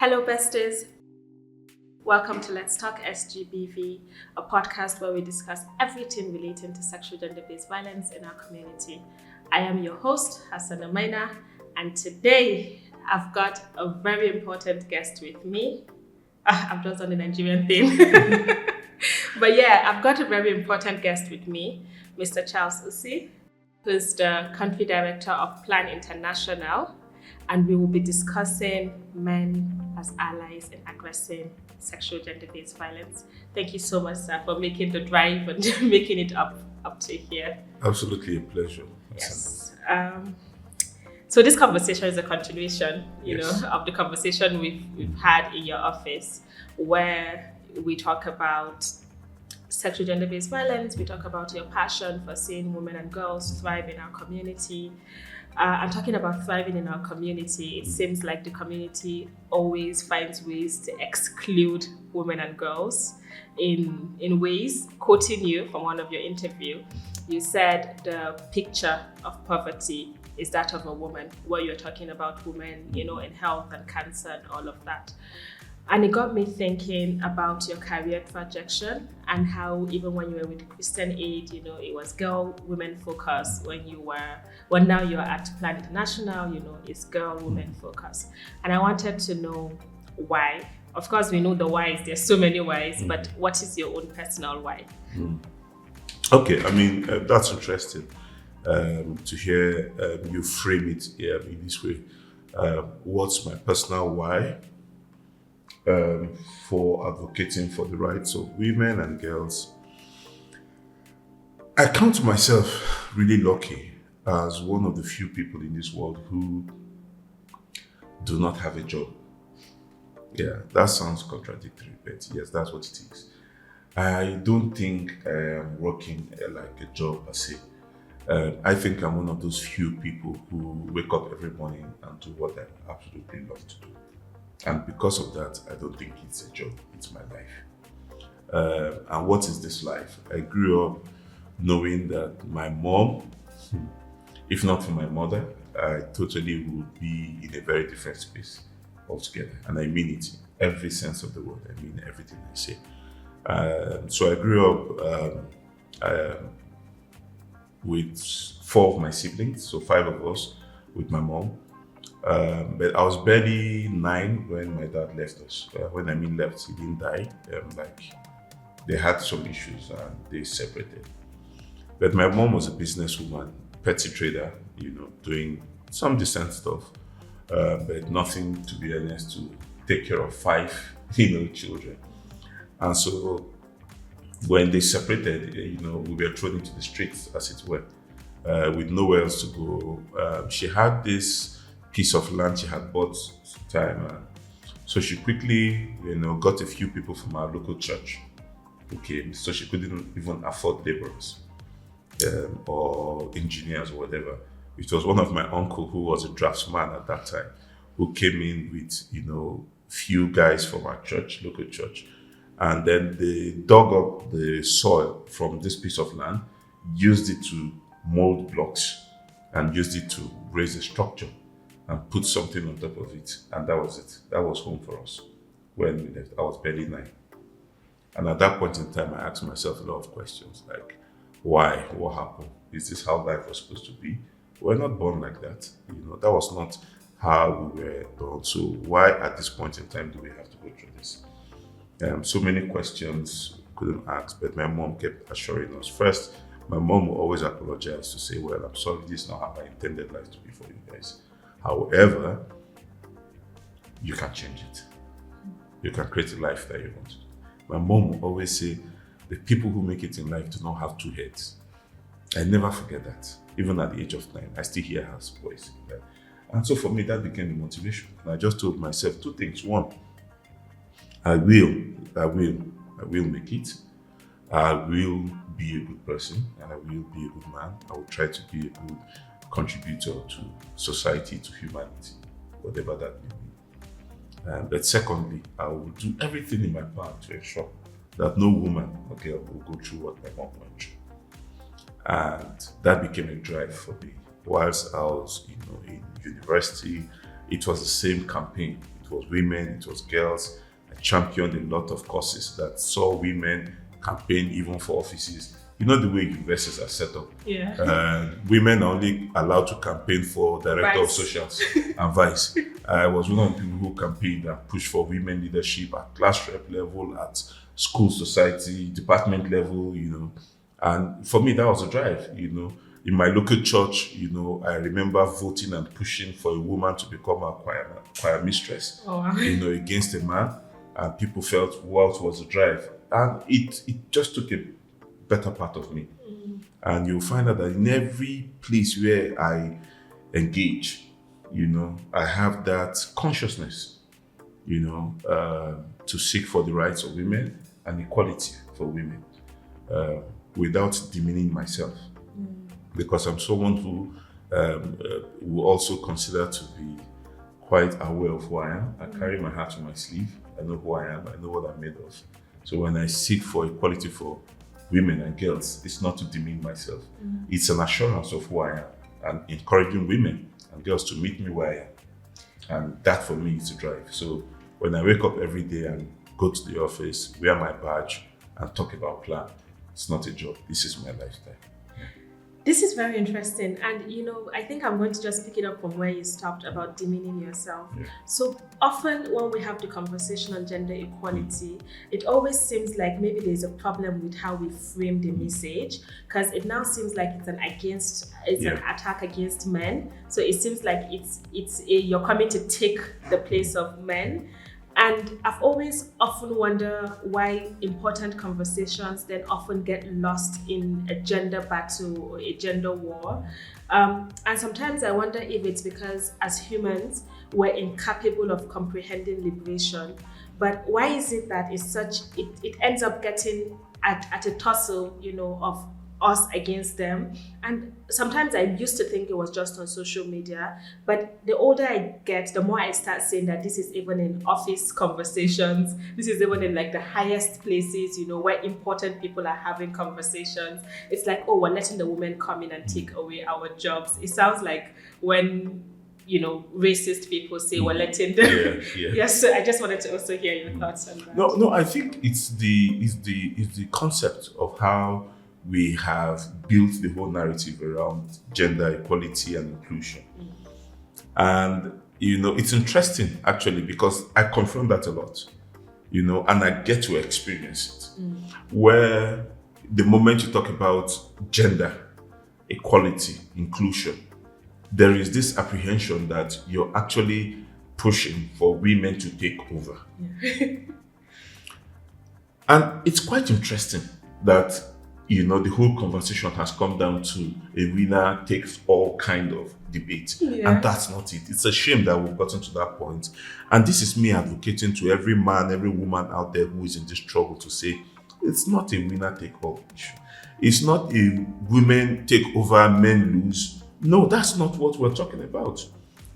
Hello, besties. Welcome to Let's Talk SGBV, a podcast where we discuss everything relating to sexual gender-based violence in our community. I am your host, Hassan Amaina, and today I've got a very important guest with me. I've just done the Nigerian thing. But yeah, I've got a very important guest with me, Mr. Charles Usie, who's the country director of Plan International, and we will be discussing men as allies in addressing sexual gender-based violence. Thank you so much, sir, for making the drive and making it up to here. Absolutely a pleasure. Yes. So this conversation is a continuation, Yes. of the conversation we've had in your office, where we talk about sexual gender-based violence. We talk about your passion for seeing women and girls thrive in our community. And talking about thriving in our community, it seems like the community always finds ways to exclude women and girls in ways. Quoting you from one of your interview, you said the picture of poverty is that of a woman, where you're talking about women, in health and cancer and all of that. And it got me thinking about your career trajectory and how even when you were with Christian Aid, it was women focus. When now you're at Plan International, it's women focus. And I wanted to know why. Of course, we know the whys. There's so many whys, but what is your own personal why? Okay, that's interesting to hear you frame it in this way. What's my personal why? For advocating for the rights of women and girls. I count myself really lucky as one of the few people in this world who do not have a job. Yeah, that sounds contradictory, but yes, that's what it is. I don't think I am working like a job per se. I think I'm one of those few people who wake up every morning and do what I absolutely love to do. And because of that, I don't think it's a job, it's my life. And what is this life? I grew up knowing that my mom, if not for my mother, I totally would be in a very different space altogether. And I mean it in every sense of the word. I mean everything I say. So I grew up with 4 of my siblings, so 5 of us with my mom. But I was barely 9 when my dad left us. When I mean left, he didn't die. They had some issues and they separated. But my mom was a businesswoman, petty trader, doing some decent stuff, but nothing, to be honest, to take care of 5, children. And so when they separated, we were thrown into the streets, as it were, with nowhere else to go. She had this piece of land she had bought time. So she quickly, got a few people from our local church who came. So she couldn't even afford laborers or engineers or whatever. It was one of my uncle who was a draftsman at that time who came in with, few guys from our church, local church. And then they dug up the soil from this piece of land, used it to mold blocks and used it to raise a structure and put something on top of it. And that was it. That was home for us when we left. I was barely 9. And at that point in time, I asked myself a lot of questions like, why? What happened? Is this how life was supposed to be? We're not born like that. That was not how we were born. So why at this point in time do we have to go through this? So many questions we couldn't ask, but my mom kept assuring us. First, my mom would always apologize to say, well, I'm sorry, this is not how I intended life to be for you guys. However, you can change it. You can create a life that you want. My mom will always say, the people who make it in life do not have 2 heads. I never forget that. Even at the age of 9, I still hear her voice. And so for me, that became the motivation. And I just told myself 2 things. 1, I will make it. I will be a good person and I will be a good man. I will try to be a good contributor to society, to humanity, whatever that may be. But secondly, I will do everything in my power to ensure that no woman or girl will go through what my mom went through. And that became a drive for me. Whilst I was, in university, it was the same campaign. It It was women, it was girls. I championed a lot of causes that saw women campaign even for offices. You know the way universities are set up. Yeah. Women are only allowed to campaign for director of Vice. socials and vice. I was one of the people who campaigned and pushed for women leadership at class rep level, at school society, department level, And for me, that was a drive, In my local church, I remember voting and pushing for a woman to become a choir mistress, Oh, wow. Against a man. And people felt what was a drive. And it just took a better part of me. And you'll find out that in every place where I engage, I have that consciousness, to seek for the rights of women and equality for women, without demeaning myself. Because I'm someone who will also consider to be quite aware of who I am. I carry my heart on my sleeve. I know who I am. I know what I'm made of. So when I seek for equality for women and girls, it's not to demean myself. It's an assurance of who I am and encouraging women and girls to meet me where I am. And that for me is a drive. So when I wake up every day and go to the office, wear my badge and talk about plan, it's not a job. This is my lifestyle. This is very interesting. And, I think I'm going to just pick it up from where you stopped about demeaning yourself. Yeah. So often when we have the conversation on gender equality, it always seems like maybe there's a problem with how we frame the message, because it now seems like it's an attack against men. So it seems like you're coming to take the place of men. And I've always often wondered why important conversations then often get lost in a gender battle or a gender war. And sometimes I wonder if it's because as humans, we're incapable of comprehending liberation. But why is it that it ends up getting at a tussle, of us against them? And sometimes I used to think it was just on social media, but the older I get, the more I start saying that this is even in office conversations, this is even in like the highest places, where important people are having conversations. It's like, oh, we're letting the women come in and take away our jobs. It sounds like when racist people say we're letting them. Yeah. Yes, so I just wanted to also hear your thoughts on that. No, I think it's the concept of how we have built the whole narrative around gender equality and inclusion. And, it's interesting actually, because I confront that a lot, and I get to experience it. Where the moment you talk about gender equality, inclusion, there is this apprehension that you're actually pushing for women to take over. And it's quite interesting that the whole conversation has come down to a winner takes all kind of debate. Yeah. And that's not it. It's a shame that we've gotten to that point. And this is me advocating to every man, every woman out there who is in this struggle to say, it's not a winner take all issue. It's not a women take over, men lose. No, that's not what we're talking about.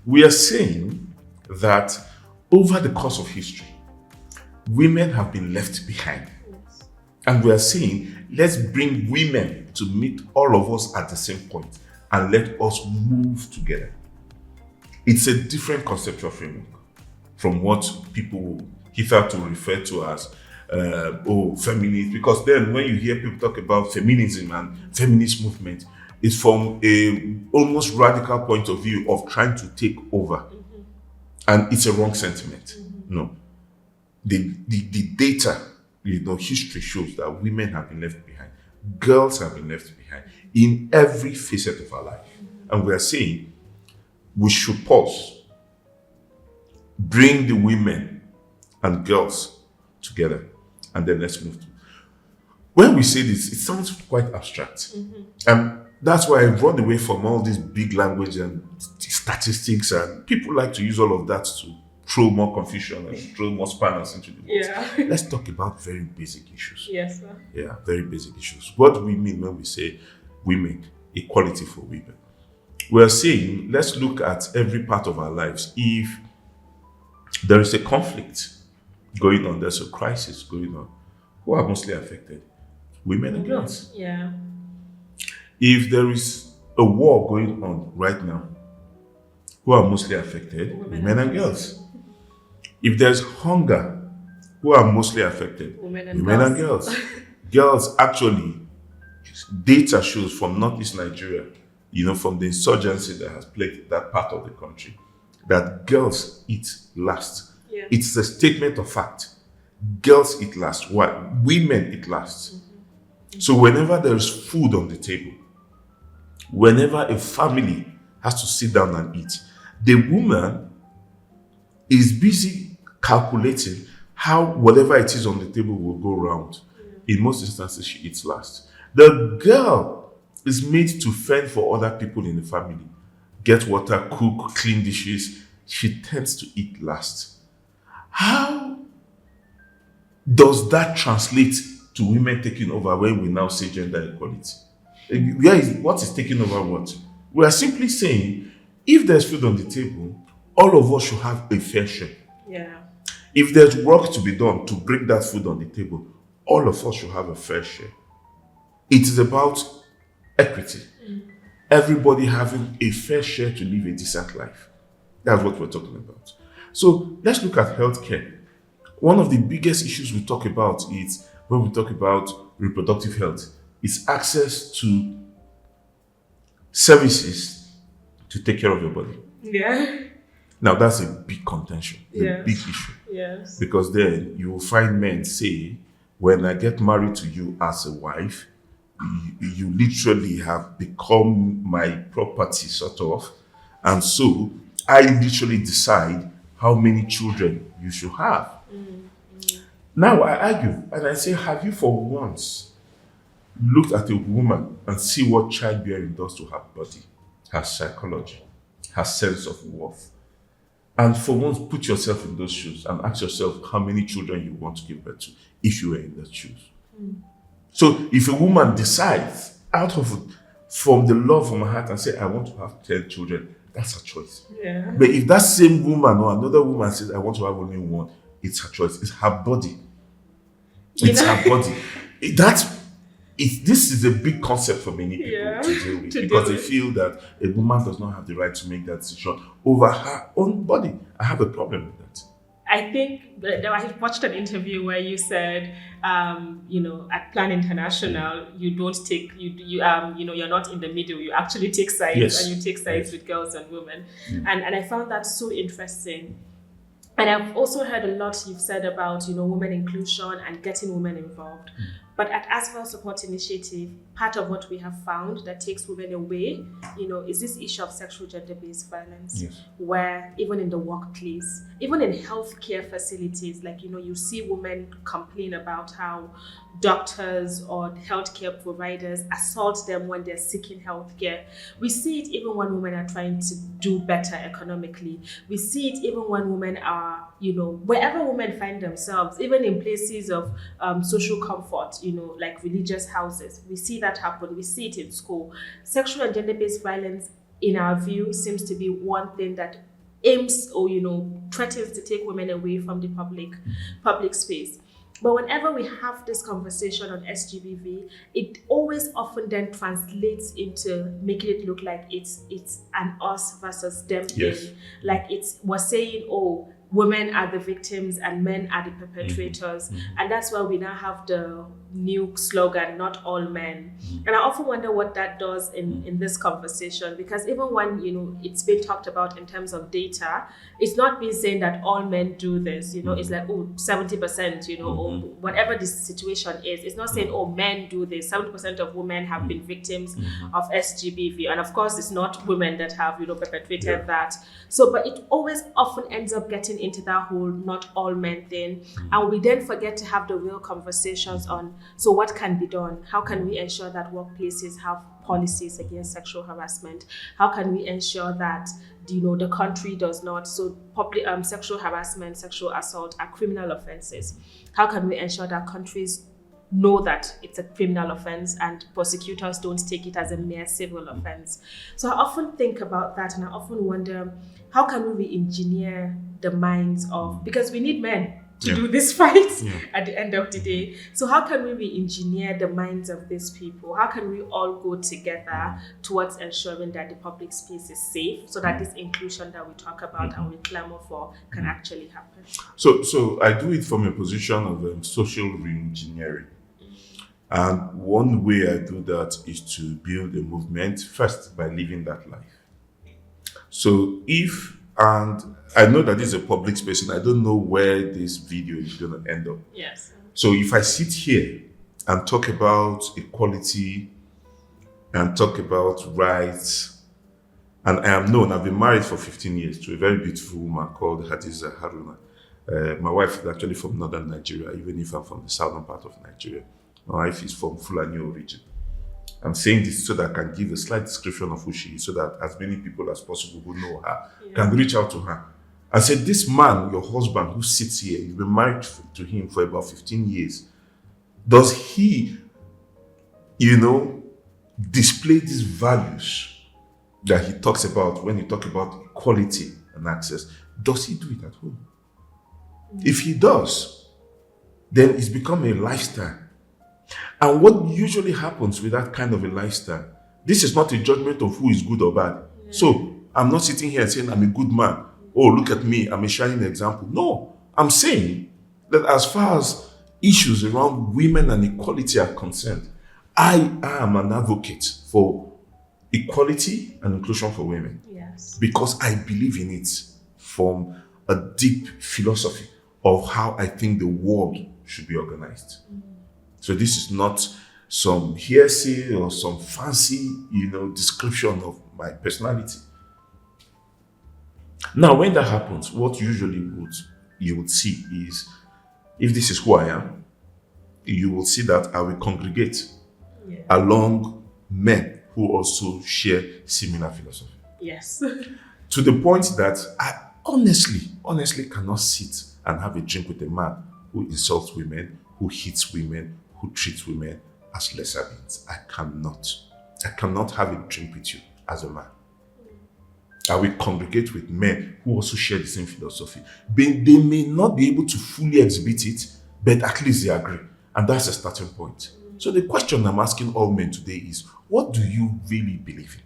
We are saying that over the course of history, women have been left behind. And we are saying, let's bring women to meet all of us at the same point and let us move together. It's a different conceptual framework from what people hitherto refer to as feminist. Because then when you hear people talk about feminism and feminist movement, it's from a almost radical point of view of trying to take over. And it's a wrong sentiment. No. The data, history shows that women have been left behind. Girls have been left behind in every facet of our life. And we are saying we should pause, bring the women and girls together, and then let's move to. When we say this, it sounds quite abstract. And that's why I run away from all this big language and statistics, and people like to use all of that to throw more confusion and throw more spanners into the works. Yeah. Let's talk about very basic issues. Yes, sir. Yeah, very basic issues. What do we mean when we say women, equality for women? We're saying, let's look at every part of our lives. If there is a conflict going on, there's a crisis going on, who are mostly affected? Women and girls. Yeah. If there is a war going on right now, who are mostly affected? Women and girls. If there's hunger, who are mostly affected? Women and Women and girls. girls. Girls, actually, data shows from Northeast Nigeria, from the insurgency that has plagued that part of the country, that girls eat last. Yeah. It's a statement of fact. Girls eat last. Why? Women eat last. So whenever there's food on the table, whenever a family has to sit down and eat, the woman is busy calculating how whatever it is on the table will go round. In most instances, she eats last. The girl is made to fend for other people in the family, get water, cook, clean dishes. She tends to eat last. How does that translate to women taking over when we now say gender equality? What is taking over what? We are simply saying, if there's food on the table, all of us should have a fair share. Yeah. If there's work to be done to bring that food on the table, all of us should have a fair share. It is about equity. Everybody having a fair share to live a decent life. That's what we're talking about. So let's look at healthcare. One of the biggest issues we talk about is when we talk about reproductive health, is access to services to take care of your body. Yeah. Now that's a big contention, a big issue. Yes. Because then you will find men say, when I get married to you as a wife, you literally have become my property, sort of. And so I literally decide how many children you should have. Now I argue and I say, have you for once looked at a woman and see what childbearing does to her body, her psychology, her sense of worth? And for once, put yourself in those shoes and ask yourself how many children you want to give birth to if you were in those shoes. So if a woman decides from the love of her heart and say, I want to have 10 children, that's her choice. Yeah. But if that same woman or another woman says, I want to have only one, it's her choice. It's her body. It's her body. This is a big concept for many people to deal with, because they feel that a woman does not have the right to make that decision over her own body. I have a problem with that. I think I watched an interview where you said, at Plan International, you don't take you're not in the middle. You actually take sides, and you take sides with girls and women, and I found that so interesting. And I've also heard a lot you've said about women inclusion and getting women involved. But at As Well Support Initiative, part of what we have found that takes women away, is this issue of sexual gender-based violence, where even in the workplace, even in healthcare facilities, you see women complain about how doctors or healthcare providers assault them when they're seeking healthcare. We see it even when women are trying to do better economically. We see it even when women are, wherever women find themselves, even in places of social comfort, like religious houses. We see that happen. We see it in school. Sexual and gender-based violence, in our view, seems to be one thing that aims or, threatens to take women away from the public space. But whenever we have this conversation on SGBV, it always often then translates into making it look like it's an us versus them thing. Like we're saying, women are the victims and men are the perpetrators. And that's why we now have the new slogan, not all men. And I often wonder what that does in this conversation, because even when, it's been talked about in terms of data, it's not been saying that all men do this, it's like, 70%, or whatever the situation is. It's not saying, men do this. 70% of women have been victims of SGBV. And of course, it's not women that have, perpetrated that. So, but it always often ends up getting into that whole not all men thing. And we then forget to have the real conversations on, so what can be done? How can we ensure that workplaces have policies against sexual harassment? How can we ensure that the country does not, so public sexual harassment, sexual assault are criminal offenses? How can we ensure that countries know that it's a criminal offense and prosecutors don't take it as a mere civil offense? So I often think about that, and I often wonder, how can we re-engineer the minds of, because we need men to do this fight Yeah. at the end of the day. So how can we re-engineer the minds of these people? How can we all go together towards ensuring that the public space is safe so that this inclusion that we talk about and we clamor for can actually happen? So I do it from a position of social re-engineering. And one way I do that is to build a movement first by living that life. So and I know that this is a public space and I don't know where this video is going to end up. Yes. So if I sit here and talk about equality and talk about rights, and I am known, I've been married for 15 years to a very beautiful woman called Hadiza Haruna. My wife is actually from northern Nigeria, even if I'm from the southern part of Nigeria. My wife is from Fulani origin. I'm saying this so that I can give a slight description of who she is, so that as many people as possible who know her can reach out to her. I said, this man, your husband who sits here, you've been married to him for about 15 years. Does he, display these values that he talks about when he talks about equality and access? Does he do it at home? If he does, then it's become a lifestyle. And what usually happens with that kind of a lifestyle, this is not a judgment of who is good or bad. Yeah. So I'm not sitting here saying I'm a good man. Oh, look at me, I'm a shining example. No, I'm saying that as far as issues around women and equality are concerned, I am an advocate for equality and inclusion for women. Yes. Because I believe in it from a deep philosophy of how I think the world should be organized. So this is not some hearsay or some fancy, description of my personality. Now, when that happens, what usually you would see is, if this is who I am, you will see that I will congregate along men who also share similar philosophy. Yes. To the point that I honestly cannot sit and have a drink with a man who insults women, who hits women, who treats women as lesser beings. I cannot have a drink with you as a man. I will congregate with men who also share the same philosophy. They may not be able to fully exhibit it, but at least they agree. And that's a starting point. So the question I'm asking all men today is, what do you really believe in?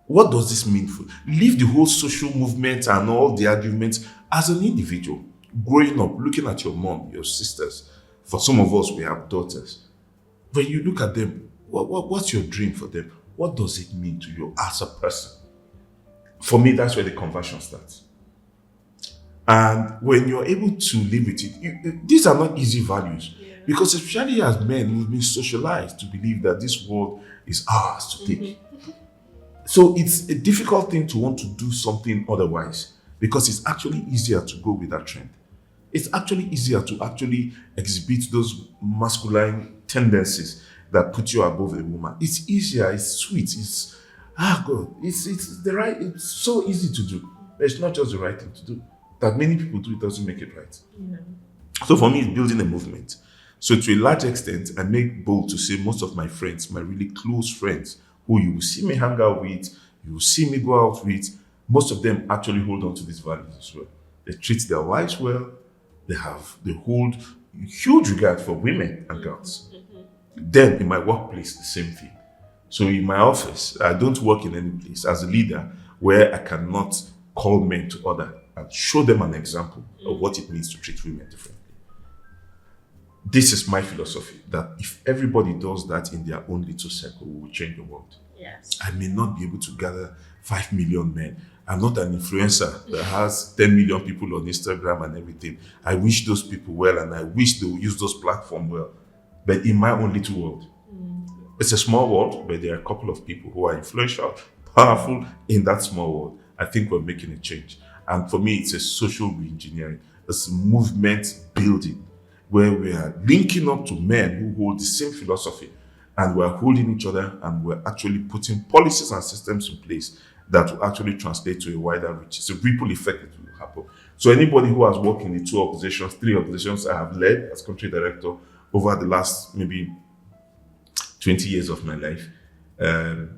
What does this mean for you? Leave the whole social movement and all the arguments as an individual. Growing up, looking at your mom, your sisters. For some of us, we have daughters. When you look at them, what's your dream for them? What does it mean to you as a person? For me, that's where the conversion starts. And when you're able to live with it, these are not easy values. Yeah. Because especially as men, we've been socialized to believe that this world is ours to take. So it's a difficult thing to want to do something otherwise, because it's actually easier to go with that trend. It's actually easier to actually exhibit those masculine tendencies that put you above a woman. It's easier, it's sweet, it's so easy to do. But it's not just the right thing to do. That many people do, it doesn't make it right. Yeah. So for me, it's building a movement. So to a large extent, I make bold to say most of my friends, my really close friends, who you will see me hang out with, you will see me go out with, most of them actually hold on to these values as well. They treat their wives well. They hold huge regard for women and girls. Then in my workplace, the same thing. So in my office, I don't work in any place as a leader where I cannot call men to order and show them an example of what it means to treat women differently. This is my philosophy, that if everybody does that in their own little circle, we will change the world. Yes. I may not be able to gather 5 million men. I'm not an influencer that has 10 million people on Instagram and everything. I wish those people well, and I wish they will use those platforms well. But in my own little world, it's a small world, but there are a couple of people who are influential, powerful in that small world. I think we're making a change. And for me, it's a social re-engineering. It's movement building, where we are linking up to men who hold the same philosophy, and we're holding each other, and we're actually putting policies and systems in place that will actually translate to a wider reach. It's a ripple effect that will happen. So anybody who has worked in the 3 organizations I have led as country director over the last maybe 20 years of my life,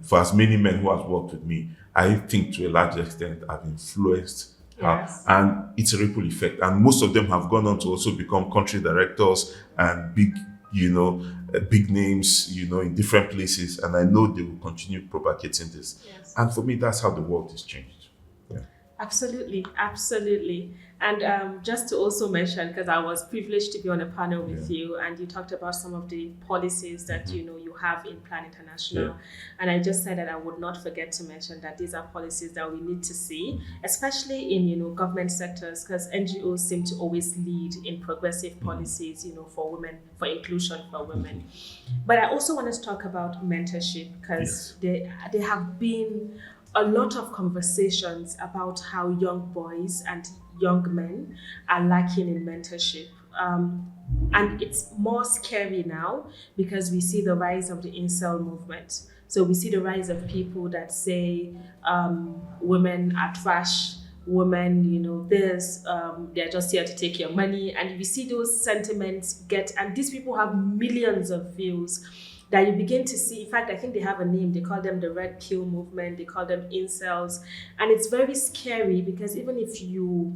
for as many men who have worked with me, I think to a large extent I've influenced Yes. And it's a ripple effect. And most of them have gone on to also become country directors and big names, in different places. And I know they will continue propagating this. Yes. And for me, that's how the world is changed. Yeah. Absolutely, absolutely. And just to also mention, because I was privileged to be on a panel with you, and you talked about some of the policies that you have in Plan International, and I just said that I would not forget to mention that these are policies that we need to see, especially in government sectors, because NGOs seem to always lead in progressive policies, for women, for inclusion for women. But I also want to talk about mentorship, because there have been a lot of conversations about how young boys and young men are lacking in mentorship. And it's more scary now because we see the rise of the incel movement. So we see the rise of people that say women are trash, women, they're just here to take your money. And we see those sentiments and these people have millions of views that you begin to see. In fact, I think they have a name. They call them the Red Pill movement. They call them incels. And it's very scary because even if you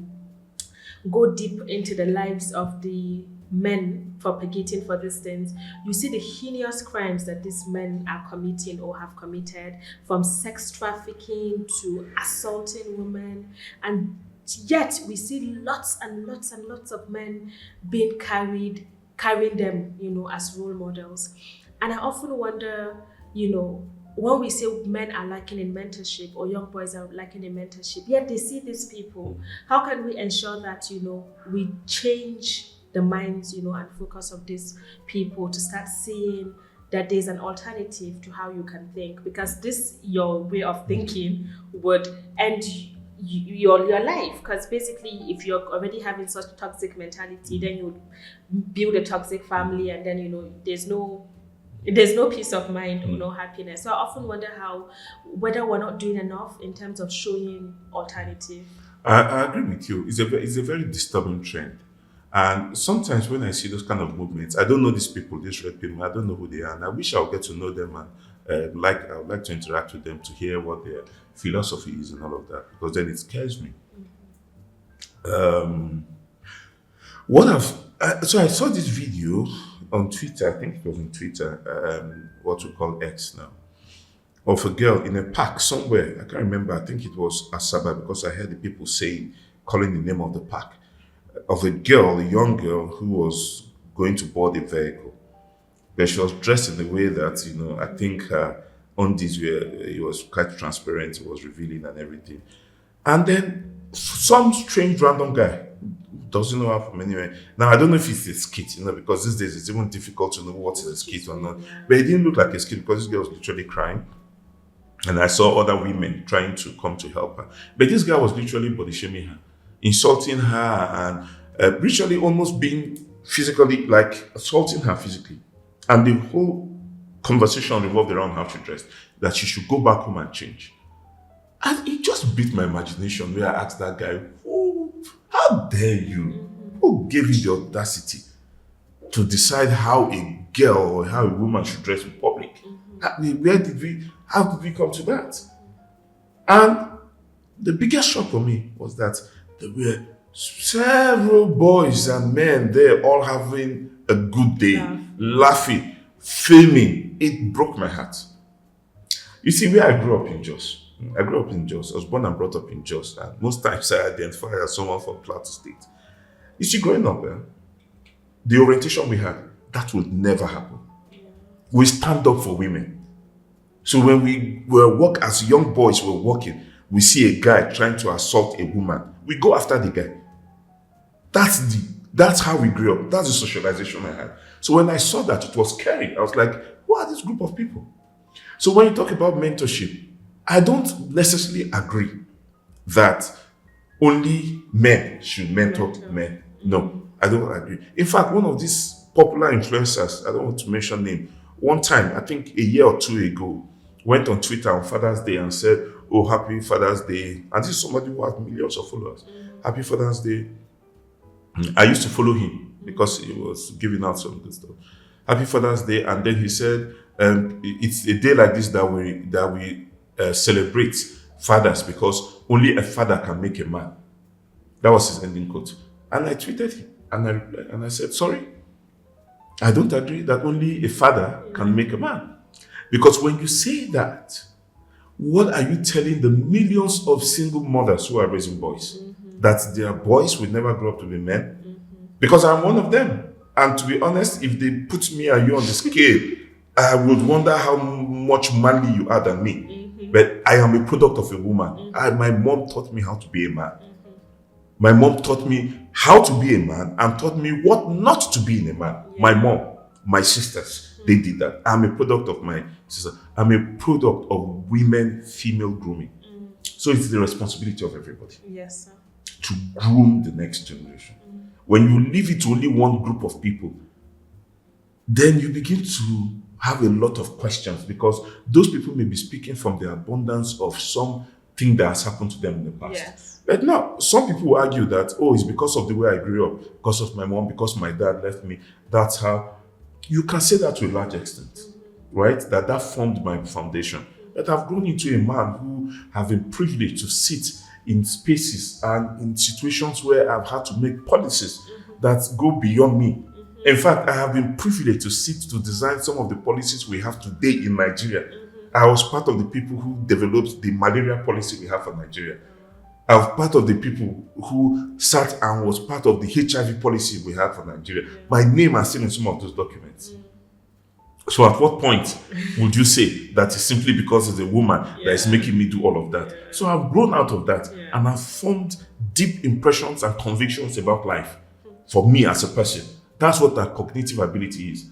go deep into the lives of the men propagating for these things, you see the heinous crimes that these men are committing or have committed, from sex trafficking to assaulting women. And yet we see lots and lots and lots of men being carrying them, as role models. And I often wonder, when we say men are lacking in mentorship or young boys are lacking in mentorship, yet they see these people, how can we ensure that, we change the minds, and focus of these people to start seeing that there's an alternative to how you can think? Because your way of thinking would end your life, because basically if you're already having such a toxic mentality, then you build a toxic family, and then there's no peace of mind or no happiness. So I often wonder whether we're not doing enough in terms of showing alternative. I agree with you. It's a very disturbing trend. And sometimes when I see those kind of movements, I don't know these people, these red people, I don't know who they are. And I wish I would get to know them, and I would like to interact with them to hear what their philosophy is and all of that, because then it scares me. So I saw this video on Twitter, I think it was on Twitter, what we call X now, of a girl in a park somewhere. I can't remember. I think it was Asaba, because I heard the people calling the name of the park, of a young girl who was going to board a vehicle. But she was dressed in a way that, I think her undies it was quite transparent, it was revealing and everything. And then some strange random guy, doesn't know her from anywhere. Now, I don't know if it's a skit, because these days it's even difficult to know what is a skit or not. But it didn't look like a skit because this girl was literally crying. And I saw other women trying to come to help her. But this guy was literally body shaming her, insulting her, and literally almost being physically, like assaulting her physically. And the whole conversation revolved around how she dressed, that she should go back home and change. And it just beat my imagination where I asked that guy, how dare you? Who gave you the audacity to decide how a girl or how a woman should dress in public? How did we come to that? And the biggest shock for me was that there were several boys and men there all having a good day, laughing, filming. It broke my heart. You see, where I grew up in Jos. I grew up in Jos. I was born and brought up in Jos, and most times I identify as someone from Plateau State. You see, growing up, the orientation we had, that would never happen. We stand up for women. So when we work as young boys, we're working, we see a guy trying to assault a woman, we go after the guy. That's how we grew up. That's the socialization I had. So when I saw that, it was scary. I was like, who are this group of people? So when you talk about mentorship, I don't necessarily agree that only men should mentor men. No, I don't agree. In fact, one of these popular influencers, I don't want to mention name, one time, I think a year or two ago, went on Twitter on Father's Day and said, "Oh, happy Father's Day." And this is somebody who has millions of followers. Happy Father's Day. I used to follow him because he was giving out some good stuff. Happy Father's Day. And then he said, it's a day like this that we celebrate fathers, because only a father can make a man. That was his ending quote. And I tweeted him and I replied and I said, sorry, I don't agree that only a father can make a man. Because when you say that, what are you telling the millions of single mothers who are raising boys? That their boys will never grow up to be men? Because I'm one of them. And to be honest, if they put me and you on the scale, I would wonder how much manly you are than me. But I am a product of a woman. My mom taught me how to be a man. My mom taught me how to be a man and taught me what not to be in a man. My mom, my sisters, they did that. I'm a product of my sister. I'm a product of women, female grooming. So it's the responsibility of everybody. Yes, sir. To groom the next generation. When you leave it to only one group of people, then you begin to have a lot of questions because those people may be speaking from the abundance of something that has happened to them in the past. Yes. But now, some people will argue that, oh, it's because of the way I grew up, because of my mom, because my dad left me. That's how. You can say that to a large extent, right? That formed my foundation. But I've grown into a man who have been privileged to sit in spaces and in situations where I've had to make policies that go beyond me. In fact, I have been privileged to sit to design some of the policies we have today in Nigeria. I was part of the people who developed the malaria policy we have for Nigeria. I was part of the people who sat and was part of the HIV policy we had for Nigeria. My name is still in some of those documents. So at what point would you say that it's simply because it's a woman that is making me do all of that? So I've grown out of that and I've formed deep impressions and convictions about life for me as a person. That's what that cognitive ability is.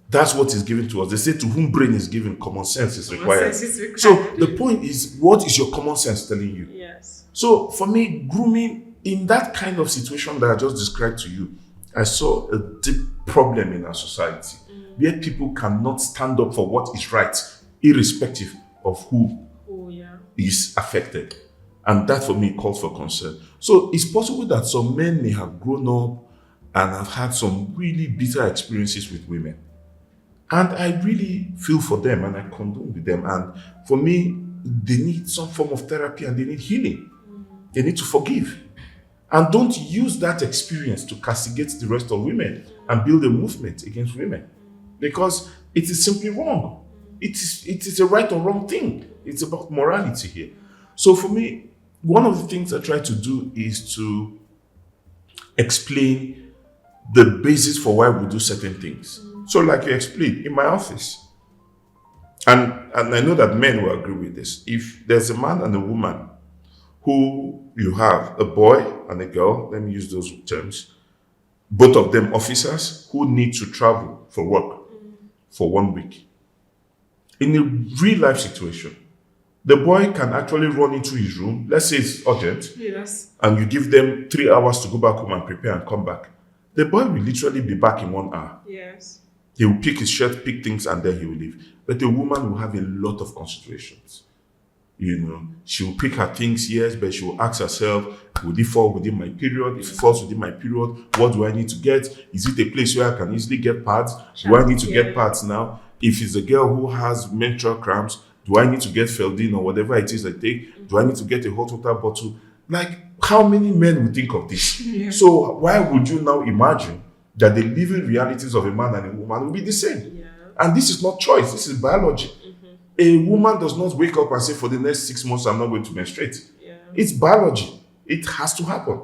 That's what is given to us. They say to whom brain is given, common sense is required. So the point is, what is your common sense telling you? Yes. So for me, grooming in that kind of situation that I just described to you, I saw a deep problem in our society where people cannot stand up for what is right, irrespective of who is affected. And that for me calls for concern. So it's possible that some men may have grown up and have had some really bitter experiences with women. And I really feel for them and I condone with them. And for me, they need some form of therapy and they need healing. They need to forgive. And don't use that experience to castigate the rest of women and build a movement against women. Because it is simply wrong. It is a right or wrong thing. It's about morality here. So for me, one of the things I try to do is to explain the basis for why we do certain things. So like you explained, in my office, and I know that men will agree with this, if there's a man and a woman who you have, a boy and a girl, let me use those terms, both of them officers who need to travel for work for 1 week. In a real life situation, the boy can actually run into his room, let's say it's urgent, and you give them 3 hours to go back home and prepare and come back. The boy will literally be back in 1 hour. Yes. He will pick his shirt, pick things, and then he will leave. But the woman will have a lot of considerations. You know, she will pick her things, yes, but she will ask herself, would it fall within my period? If it falls within my period, what do I need to get? Is it a place where I can easily get pads? Do I need to get pads now? If it's a girl who has menstrual cramps, do I need to get Feldin or whatever it is I take? Do I need to get a hot water bottle? Like, how many men would think of this? So why would you now imagine that the living realities of a man and a woman will be the same? And this is not choice, this is biology. A woman does not wake up and say, for the next 6 months, I'm not going to menstruate. It's biology. It has to happen.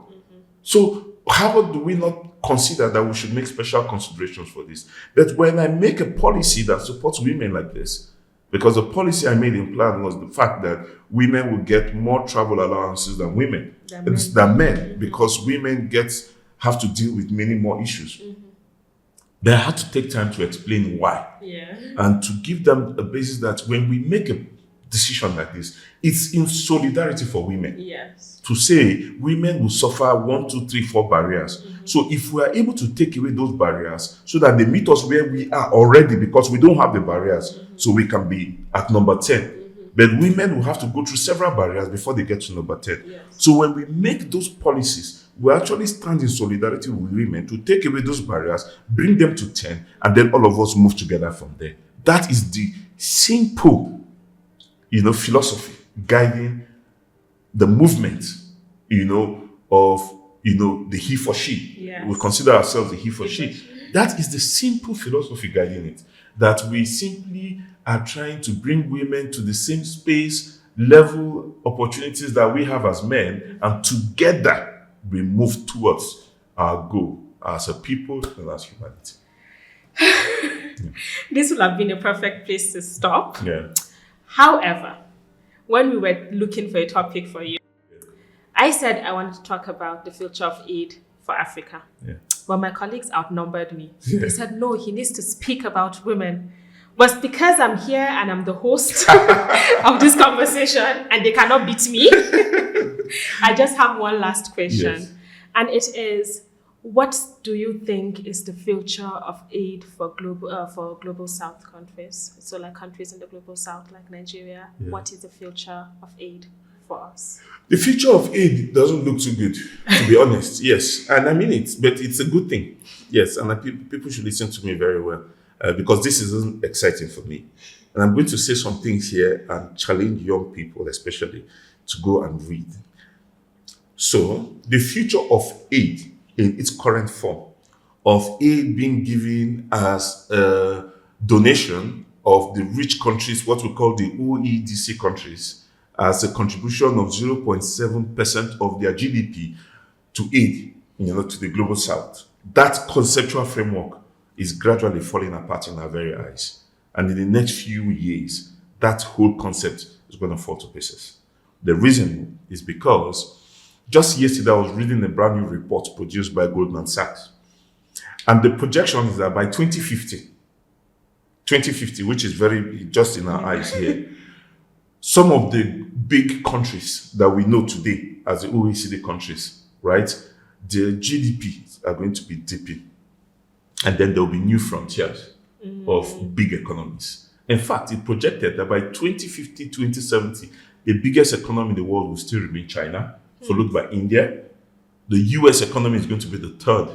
So how do we not consider that we should make special considerations for this? But when I make a policy that supports women like this, because the policy I made in plan was the fact that women will get more travel allowances than men, because women have to deal with many more issues. But I had to take time to explain why. And to give them a basis that when we make a decision like this, it's in solidarity for women. To say women will suffer 1, 2, 3, 4 barriers. So if we are able to take away those barriers so that they meet us where we are already, because we don't have the barriers, so we can be at number 10. But women will have to go through several barriers before they get to number 10. So when we make those policies, we actually stand in solidarity with women to take away those barriers, bring them to 10, and then all of us move together from there. That is the simple, philosophy guiding the movement, of, the he for she. Yes. We consider ourselves the he for He for she. That is the simple philosophy guiding it. That we simply are trying to bring women to the same space, level, opportunities that we have as men, and together we move towards our goal as a people and as humanity. This would have been a perfect place to stop. Yeah. However, when we were looking for a topic for you, I said I wanted to talk about the future of aid for Africa. Yeah. But my colleagues outnumbered me. Yeah. They said, no, he needs to speak about women. But because I'm here and I'm the host of this conversation and they cannot beat me, I just have one last question. Yes. And it is, what do you think is the future of aid for global South countries? So like countries in the global South, like Nigeria. Yeah. What is the future of aid for us? The future of aid doesn't look too good, to be honest. Yes, and I mean it, but it's a good thing. Yes, and people should listen to me very well because this isn't exciting for me. And I'm going to say some things here and challenge young people, especially, to go and read. So, the future of aid in its current form, of aid being given as a donation of the rich countries, what we call the OECD countries, as a contribution of 0.7% of their GDP to aid, to the global South. That conceptual framework is gradually falling apart in our very eyes. And in the next few years, that whole concept is going to fall to pieces. The reason is because just yesterday I was reading a brand new report produced by Goldman Sachs. And the projection is that by 2050, which is very just in our eyes here, some of the big countries that we know today as the OECD countries, right, their GDPs are going to be dipping. And then there will be new frontiers of big economies. In fact, it projected that by 2050, 2070, the biggest economy in the world will still remain China, followed by India. The US economy is going to be the third.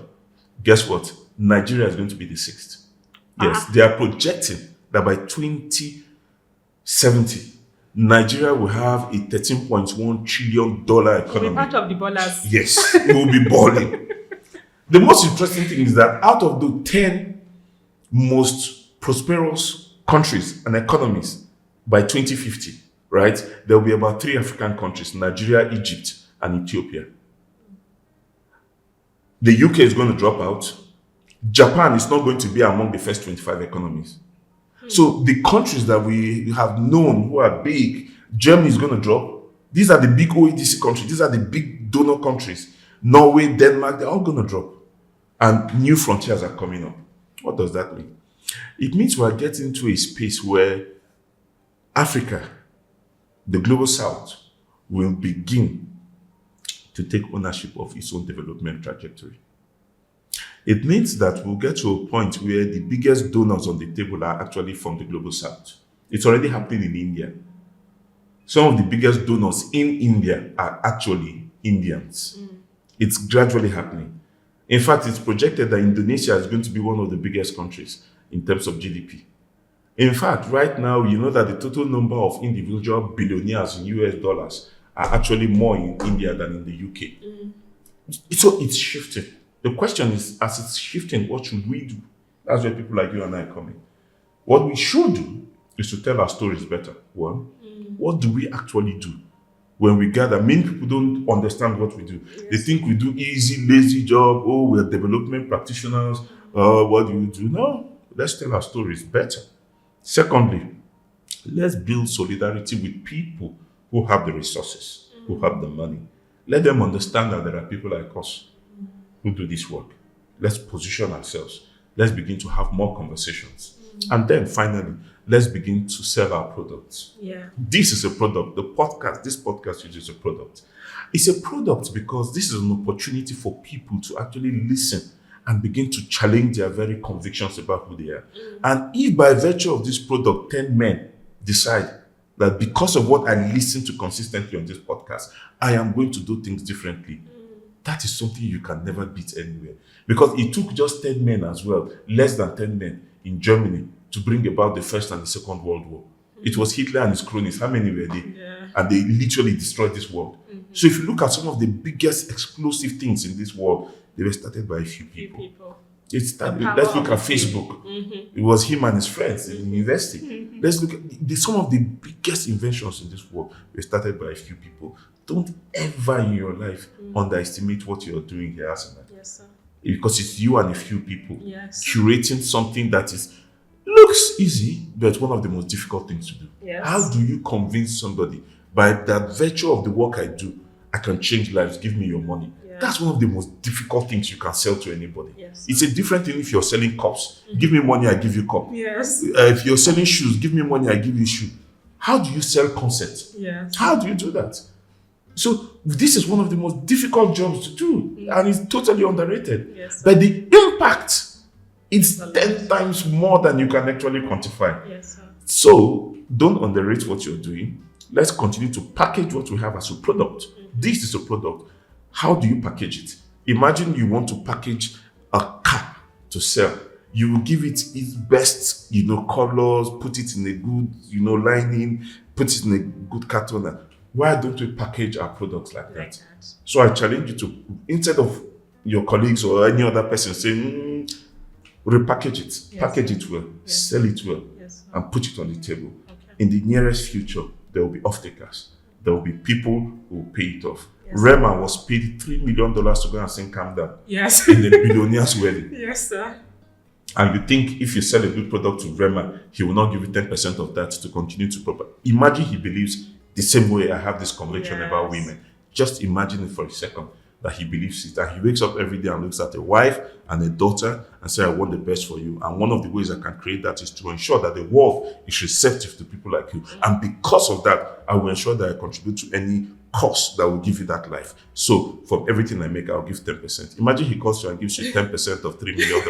Guess what? Nigeria is going to be the sixth. Yes, they are projecting that by 2070, Nigeria will have a $13.1 trillion economy. We'll be part of the ballers. Yes, we will be balling. The most interesting thing is that out of the 10 most prosperous countries and economies by 2050, right, there will be about 3 African countries, Nigeria, Egypt, and Ethiopia. The UK is going to drop out. Japan is not going to be among the first 25 economies. So the countries that we have known who are big, Germany is going to drop. These are the big OECD countries. These are the big donor countries. Norway, Denmark, they're all going to drop. And new frontiers are coming up. What does that mean? It means we're getting to a space where Africa, the global South, will begin to take ownership of its own development trajectory. It means that we'll get to a point where the biggest donors on the table are actually from the global South. It's already happening in India. Some of the biggest donors in India are actually Indians. It's gradually happening. In fact, it's projected that Indonesia is going to be one of the biggest countries in terms of GDP. In fact, right now, you know that the total number of individual billionaires in US dollars are actually more in India than in the UK. So it's shifting. The question is, as it's shifting, what should we do? That's where people like you and I come in. What we should do is to tell our stories better. One, what do we actually do when we gather? Many people don't understand what we do. Yes. They think we do easy, lazy job. Oh, we're development practitioners. What do you do? No, let's tell our stories better. Secondly, let's build solidarity with people who have the resources, who have the money. Let them understand that there are people like us who do this work. Let's position ourselves. Let's begin to have more conversations. And then finally, let's begin to sell our products. Yeah. This is a product. This podcast is a product. It's a product because this is an opportunity for people to actually listen and begin to challenge their very convictions about who they are. And if by virtue of this product, 10 men decide that because of what I listen to consistently on this podcast, I am going to do things differently, that is something you can never beat anywhere. Because it took just 10 men as well, less than 10 men in Germany, to bring about the First and the Second World War. It was Hitler and his cronies. How many were they? Yeah. And they literally destroyed this world. So if you look at some of the biggest explosive things in this world, they were started by a few people. Let's look at Facebook. It was him and his friends in university. Let's look at some of the biggest inventions in this world were started by a few people. Don't ever in your life underestimate what you're doing here, Asana. Yes, sir. Because it's you and a few people curating something that looks easy, but it's one of the most difficult things to do. Yes. How do you convince somebody by the virtue of the work I do, I can change lives, give me your money? That's one of the most difficult things you can sell to anybody. Yes. It's a different thing if you're selling cups. Give me money, I give you cup. Yes. If you're selling shoes, give me money, I give you shoe. How do you sell concept? Yes. How do you do that? So this is one of the most difficult jobs to do, and it's totally underrated. Yes, but the impact is 10 times more than you can actually quantify. Yes, sir. So don't underrate what you're doing. Let's continue to package what we have as a product. This is a product. How do you package it? Imagine you want to package a cap to sell. You will give it its best, colors, put it in a good, lining, put it in a good carton. Why don't we package our products like that? So I challenge you to, instead of your colleagues or any other person saying, repackage it, package it well, sell it well, and put it on the table. In the nearest future, there will be off-takers. There will be people who will pay it off. Rema was paid $3 million to go and sing Calm Down in the billionaire's wedding. Yes, sir. And you think if you sell a good product to Rema, he will not give you 10% of that to continue to propagate. Imagine he believes the same way I have this conviction about women. Just imagine it for a second that he believes it. And he wakes up every day and looks at a wife and a daughter and says, I want the best for you. And one of the ways I can create that is to ensure that the world is receptive to people like you. And because of that, I will ensure that I contribute to any cause that will give you that life. So from everything I make, I'll give 10%. Imagine he calls you and gives you 10% of $3 million.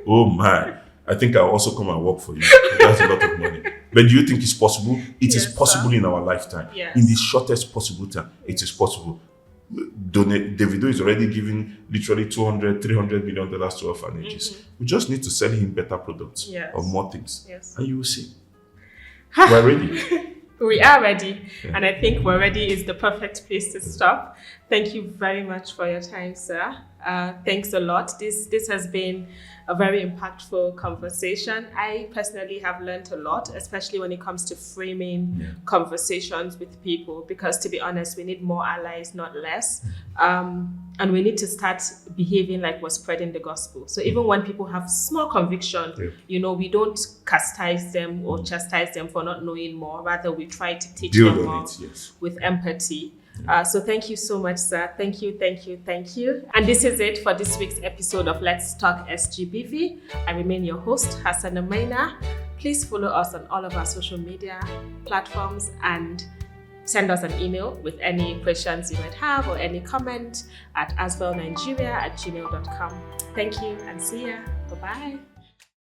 Oh my. I think I'll also come and work for you. That's a lot of money. But do you think it's possible? It is possible in our lifetime. Yes. In the shortest possible time, it is possible. Davido is already giving literally $200-300 million to orphanages. We just need to sell him better products or more things. And you will see. We're ready. We are ready. And I think we're ready is the perfect place to stop. Thank you very much for your time, sir. Thanks a lot. This has been a very impactful conversation. I personally have learned a lot, especially when it comes to framing conversations with people, because to be honest, we need more allies, not less. And we need to start behaving like we're spreading the gospel. So even when people have small conviction, we don't chastise them or chastise them for not knowing more. Rather, we try to teach them more with empathy. So thank you so much, sir. Thank you. And this is it for this week's episode of Let's Talk SGBV. I remain your host, Hassan Amaina. Please follow us on all of our social media platforms and send us an email with any questions you might have or any comment at aswellnigeria@gmail.com. Thank you and see ya. Bye-bye.